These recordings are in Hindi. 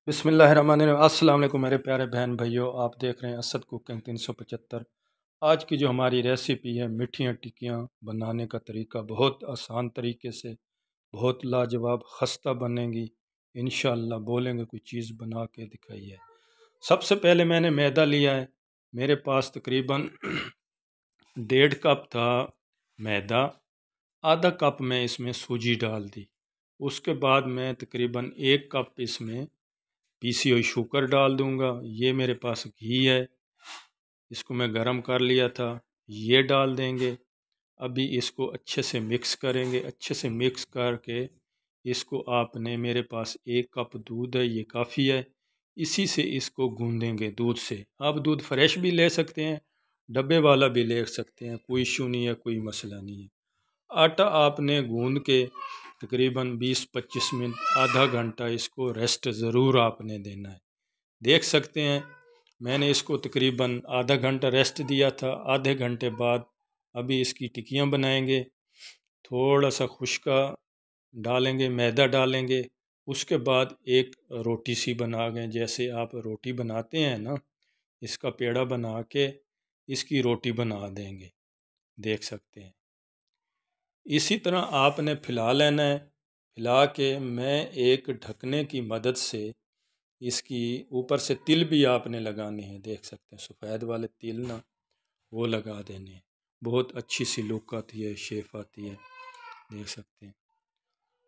बिस्मिल्लाहिर्रहमानिर्रहीम। अस्सलाम वालेकुम मेरे प्यारे बहन भाइयों, आप देख रहे हैं असद कुकिंग 375। आज की जो हमारी रेसिपी है मिठियाँ टिक्कियाँ बनाने का तरीका बहुत आसान तरीके से बहुत लाजवाब खस्ता बनेंगी इंशाअल्लाह। बोलेंगे कोई चीज़ बना के दिखाई है। सबसे पहले मैंने मैदा लिया है, मेरे पास तकरीबन 1.5 कप था मैदा। आधा कप मैं इसमें सूजी डाल दी। उसके बाद मैं तकरीबन 1 कप इसमें पीसी हुई शुगर डाल दूंगा। ये मेरे पास घी है, इसको मैं गरम कर लिया था, ये डाल देंगे। अभी इसको अच्छे से मिक्स करेंगे। अच्छे से मिक्स करके इसको आपने, मेरे पास 1 कप दूध है, ये काफ़ी है, इसी से इसको गूंदेंगे दूध से। आप दूध फ्रेश भी ले सकते हैं, डब्बे वाला भी ले सकते हैं, कोई इशू नहीं है, कोई मसला नहीं है। आटा आपने गूंद के तकरीबन 20-25 मिनट आधा घंटा इसको रेस्ट ज़रूर आपने देना है। देख सकते हैं मैंने इसको तकरीबन आधा घंटा रेस्ट दिया था। आधे घंटे बाद अभी इसकी टिक्कियाँ बनाएंगे। थोड़ा सा खुश्का डालेंगे, मैदा डालेंगे। उसके बाद एक रोटी सी बना गए, जैसे आप रोटी बनाते हैं ना, इसका पेड़ा बना के इसकी रोटी बना देंगे। देख सकते हैं इसी तरह आपने फैला लेना है। फैला के मैं एक ढकने की मदद से इसकी ऊपर से तिल भी आपने लगाने हैं। देख सकते हैं सफ़ेद वाले तिल ना, वो लगा देने हैं। बहुत अच्छी सी लुक आती है, शेप आती है, देख सकते हैं।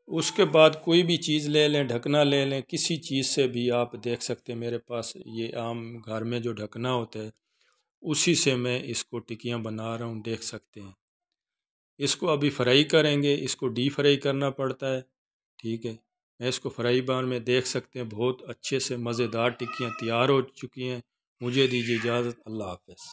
उसके बाद कोई भी चीज़ ले लें, ढकना ले लें, किसी चीज़ से भी आप देख सकते हैं। मेरे पास ये आम घर में जो ढकना होता है उसी से मैं इसको टिक्कियाँ बना रहा हूँ, देख सकते हैं। इसको अभी फ्राई करेंगे, इसको डीप फ्राई करना पड़ता है, ठीक है। मैं इसको फ्राई पैन में, देख सकते हैं बहुत अच्छे से मज़ेदार टिक्कियाँ तैयार हो चुकी हैं। मुझे दीजिए इजाज़त। अल्लाह हाफ़िज़।